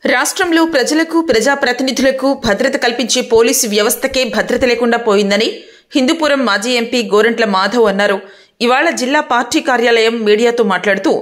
రాష్ట్రంలో ప్రజలకు ప్రజాప్రతినిధులకు భద్రత కల్పించే పోలీసు వ్యవస్థకే భద్రత లేకుండా పోయిందని హిందూపురం మాజీ ఎంపీ గోరంట్ల మాధవ్ అన్నారు. ఇవాళ జిల్లా పార్టీ కార్యాలయం మీడియాతో మాట్లాడుతూ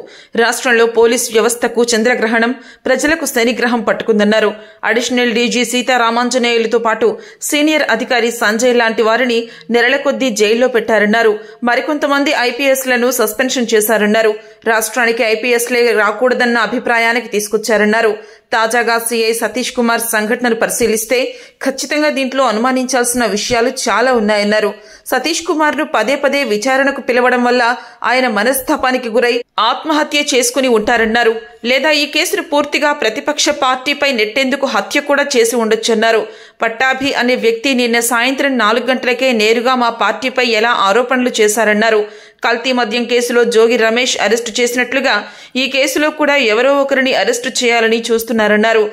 రాష్ట్రంలో పోలీస్ వ్యవస్థకు చంద్రగ్రహణం, ప్రజలకు శనిగ్రహం పట్టుకుందన్నారు. అడిషనల్ డీజీ సీతారామాంజనేయులతో పాటు సీనియర్ అధికారి సంజయ్ లాంటి వారిని నెలల కొద్దీ జైల్లో పెట్టారన్నారు. మరికొంతమంది ఐపీఎస్లను సస్పెన్షన్ చేశారన్నారు. రాష్ట్రానికి ఐపీఎస్లే రాకూడదన్న అభిప్రాయానికి తీసుకొచ్చారన్నారు. తాజాగా సీఐ సతీష్ కుమార్ సంఘటనను పరిశీలిస్తే ఖచ్చితంగా దీంట్లో అనుమానించాల్సిన విషయాలు చాలా ఉన్నాయన్నారు. సతీష్ కుమార్ ను పదే పదే విచారణకు పిలవడం వల్ల ఆయన మనస్తాపానికి గురై ఆత్మహత్య చేసుకుని ఉంటారన్నారు. లేదా ఈ కేసును పూర్తిగా ప్రతిపక్ష పార్టీపై నెట్టేందుకు హత్య కూడా చేసి ఉండొచ్చన్నారు. పట్టాభి అనే వ్యక్తి నిన్న సాయంత్రం 4 గంటలకే నేరుగా మా పార్టీపై ఎలా ఆరోపణలు చేశారన్నారు. కల్తీ మద్యం కేసులో జోగి రమేష్ అరెస్టు చేసినట్లుగా ఈ కేసులో కూడా ఎవరో ఒకరిని అరెస్టు చేయాలని చూస్తున్నారన్నారు.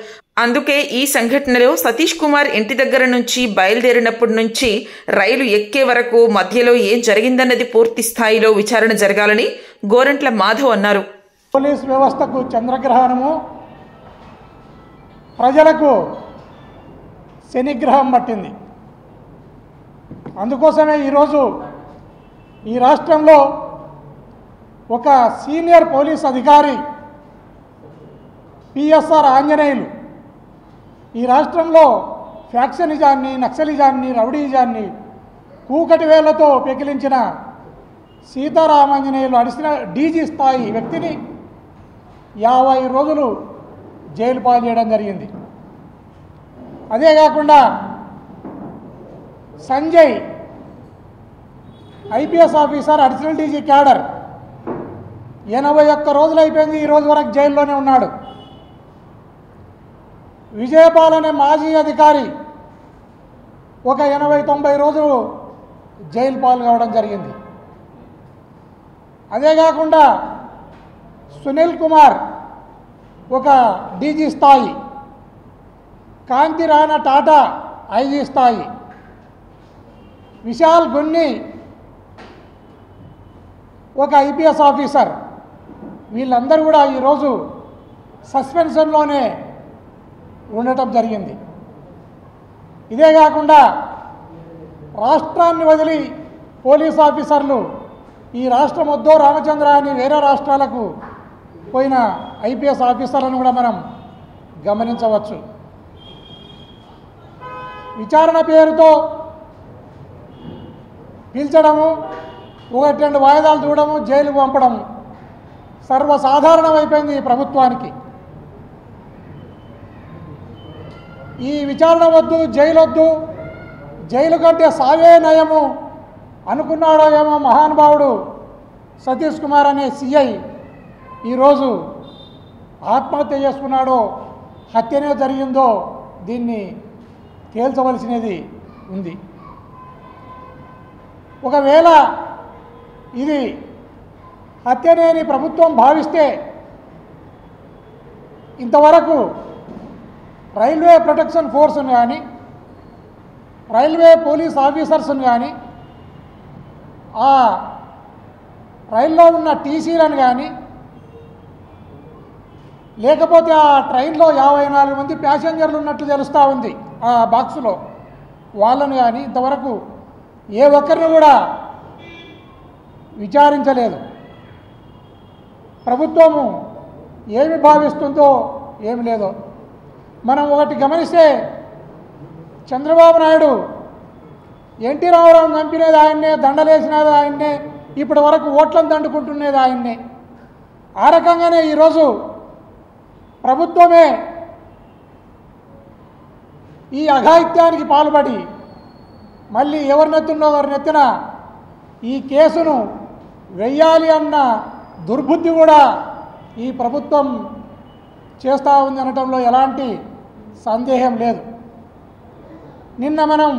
అందుకే ఈ సంఘటనలో సతీష్ కుమార్ ఇంటి దగ్గర నుంచి బయలుదేరినప్పటి నుంచి రైలు ఎక్కే వరకు మధ్యలో ఏం జరిగిందన్నది పూర్తి స్థాయిలో విచారణ జరగాలని గోరంట్ల మాధవ్ అన్నారు. పోలీస్ వ్యవస్థకు చంద్రగ్రహణము, ప్రజలకు శనిగ్రహం పట్టింది. అందుకోసమే ఈరోజు ఈ రాష్ట్రంలో ఒక సీనియర్ పోలీస్ అధికారి పిఎస్ఆర్ ఆంజనేయులు ఈ రాష్ట్రంలో ఫ్యాక్షనిజాన్ని, నక్సలిజాన్ని, రౌడీజాన్ని కూకటి వేళ్లతో పెకిలించిన సీతారామాంజనేయులు అడిషనల్ డీజీ స్థాయి వ్యక్తిని 50 రోజులు జైలు పాలు చేయడం జరిగింది. అదే కాకుండా Sanjay IPS officer, additional DG cadre 81 రోజులు అయిపోయింది, ఈ రోజు వరకు జైల్లోనే ఉన్నాడు. విజయపాల్ అనే మాజీ అధికారి ఒక 80-90 రోజులు జైలు పాలు కావడం జరిగింది. అదే కాకుండా సునీల్ కుమార్ ఒక డీజీ స్థాయి, కాంతి రాణా టాటా ఐజీ స్థాయి, విశాల్ గున్ని ఒక ఐపీఎస్ ఆఫీసర్, వీళ్ళందరూ కూడా ఈరోజు సస్పెన్షన్లోనే ఉండటం జరిగింది. ఇదే కాకుండా రాష్ట్రాన్ని వదిలి పోలీస్ ఆఫీసర్లు ఈ రాష్ట్రం వద్దో రామచంద్ర అని వేరే రాష్ట్రాలకు పోయిన ఐపీఎస్ ఆఫీసర్లను కూడా మనం గమనించవచ్చు. విచారణ పేరుతో పిలిచడము, 1-2 వాయిదాలు చూడము, జైలుకు పంపడము సర్వసాధారణమైపోయింది ఈ ప్రభుత్వానికి. ఈ విచారణ వద్దు, జైలు వద్దు, జైలు కంటే సావే నయము అనుకున్నాడో ఏమో మహానుభావుడు సతీష్ కుమార్ అనే సిఐ ఈరోజు ఆత్మహత్య చేసుకున్నాడో హత్యనే జరిగిందో దీన్ని తేల్చవలసినది ఉంది. ఒకవేళ ఇది హత్యనేని ప్రభుత్వం భావిస్తే ఇంతవరకు రైల్వే ప్రొటెక్షన్ ఫోర్స్ను కానీ, రైల్వే పోలీస్ ఆఫీసర్స్ను కానీ, ఆ రైల్లో ఉన్న టీసీలను కానీ, లేకపోతే ఆ ట్రైన్లో 54 మంది ప్యాసింజర్లు ఉన్నట్లు తెలుస్తూ ఉంది ఆ బాక్సులో, వాళ్ళను కానీ ఇంతవరకు ఏ ఒక్కరిని కూడా విచారించలేదు. ప్రభుత్వము ఏమి భావిస్తుందో ఏమి లేదో మనం ఒకటి గమనిస్తే, చంద్రబాబు నాయుడు ఎన్టీ రామారావు చంపినది ఆయన్నే, దండలేసినది ఆయన్నే, ఇప్పటి వరకు ఓట్లను దండుకుంటున్నది ఆయన్నే. ఆ రకంగానే ఈరోజు ప్రభుత్వమే ఈ అఘాయిత్యానికి పాల్పడి మళ్ళీ ఎవరినెత్తున్నో వారినెత్తిన ఈ కేసును వెయ్యాలి అన్న దుర్బుద్ధి కూడా ఈ ప్రభుత్వం చేస్తూ ఉంది అనటంలో ఎలాంటి సందేహం లేదు. నిన్న మనం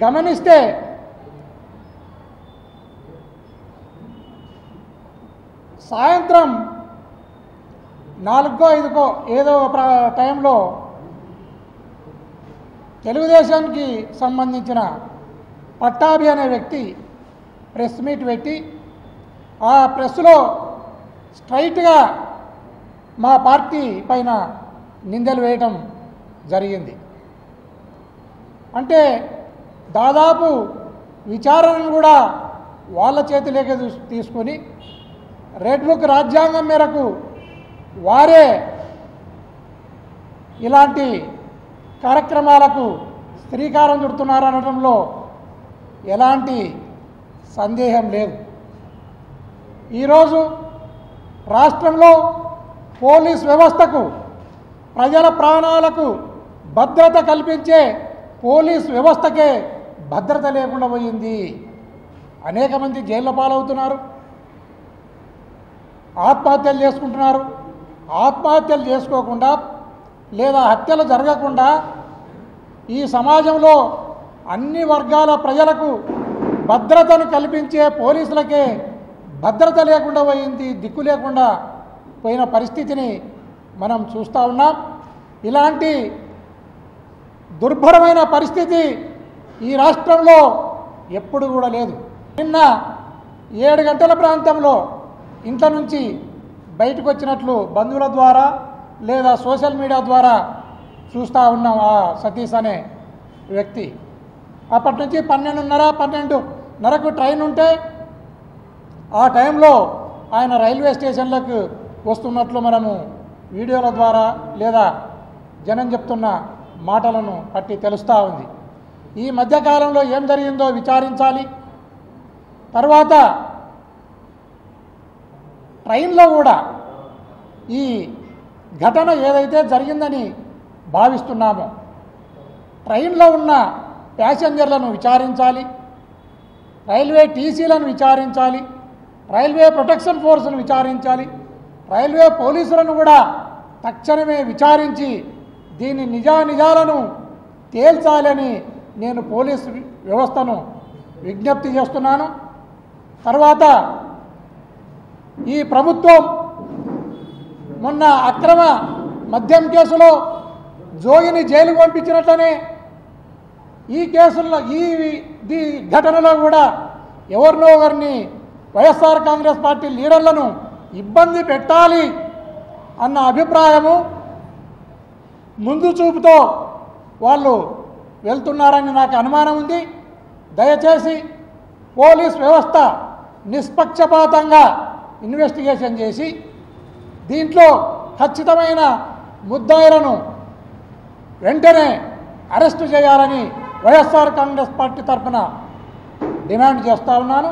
గమనిస్తే సాయంత్రం 4-5 ఏదో టైంలో తెలుగుదేశానికి సంబంధించిన పట్టాభి అనే వ్యక్తి ప్రెస్ మీట్ పెట్టి ఆ ప్రెస్లో స్ట్రైట్గా మా పార్టీ పైన నిందలు వేయటం జరిగింది. అంటే దాదాపు విచారణను కూడా వాళ్ళ చేతిలోకి తీసుకొని రెడ్ బుక్ రాజ్యాంగం మేరకు వారే ఇలాంటి కార్యక్రమాలకు శ్రీకారం చుడుతున్నారనడంలో ఎలాంటి సందేహం లేదు. ఈరోజు రాష్ట్రంలో పోలీస్ వ్యవస్థకు, ప్రజల ప్రాణాలకు భద్రత కల్పించే పోలీస్ వ్యవస్థకే భద్రత లేకుండా పోయింది. అనేక మంది జైళ్ళ పాలవుతున్నారు, ఆత్మహత్యలు చేసుకుంటున్నారు. ఆత్మహత్యలు చేసుకోకుండా లేదా హత్యలు జరగకుండా ఈ సమాజంలో అన్ని వర్గాల ప్రజలకు భద్రతను కల్పించే పోలీసులకే భద్రత లేకుండా పోయింది, దిక్కు లేకుండా పోయిన పరిస్థితిని మనం చూస్తూ ఉన్నాం. ఇలాంటి దుర్భరమైన పరిస్థితి ఈ రాష్ట్రంలో ఎప్పుడు కూడా లేదు. నిన్న 7 గంటల ప్రాంతంలో ఇంట్లో నుంచి బయటకు వచ్చినట్లు బంధువుల ద్వారా లేదా సోషల్ మీడియా ద్వారా చూస్తూ ఉన్నాం. ఆ సతీష్ అనే వ్యక్తి అప్పటి నుంచి 12:30-12:30కు ట్రైన్ ఉంటే ఆ టైంలో ఆయన రైల్వే స్టేషన్లకు వస్తున్నట్లు మనము వీడియోల ద్వారా లేదా జనం చెప్తున్న మాటలను బట్టి తెలుస్తూ ఉంది. ఈ మధ్యకాలంలో ఏం జరిగిందో విచారించాలి. తర్వాత ట్రైన్లో కూడా ఈ ఘటన ఏదైతే జరిగిందని భావిస్తున్నామో ట్రైన్లో ఉన్న ప్యాసింజర్లను విచారించాలి, రైల్వే టీసీలను విచారించాలి, రైల్వే ప్రొటెక్షన్ ఫోర్స్ను విచారించాలి, రైల్వే పోలీసులను కూడా తక్షణమే విచారించి దీని నిజానిజాలను తేల్చాలని నేను పోలీసు వ్యవస్థను విజ్ఞప్తి చేస్తున్నాను. తర్వాత ఈ ప్రభుత్వం మొన్న అక్రమ మద్యం కేసులో జోగిని జైలుకు పంపించినట్లనే ఈ కేసుల్లో ఈ ఘటనలో కూడా ఎవరినో ఒకరిని వైఎస్ఆర్ కాంగ్రెస్ పార్టీ లీడర్లను ఇబ్బంది పెట్టాలి అన్న అభిప్రాయము ముందు చూపుతో వాళ్ళు వెళ్తున్నారని నాకు అనుమానం ఉంది. దయచేసి పోలీస్ వ్యవస్థ నిష్పక్షపాతంగా ఇన్వెస్టిగేషన్ చేసి దీంట్లో ఖచ్చితమైన ముద్దాయిలను వెంటనే అరెస్టు చేయాలని వైఎస్ఆర్ కాంగ్రెస్ పార్టీ తరఫున డిమాండ్ చేస్తూ ఉన్నాను.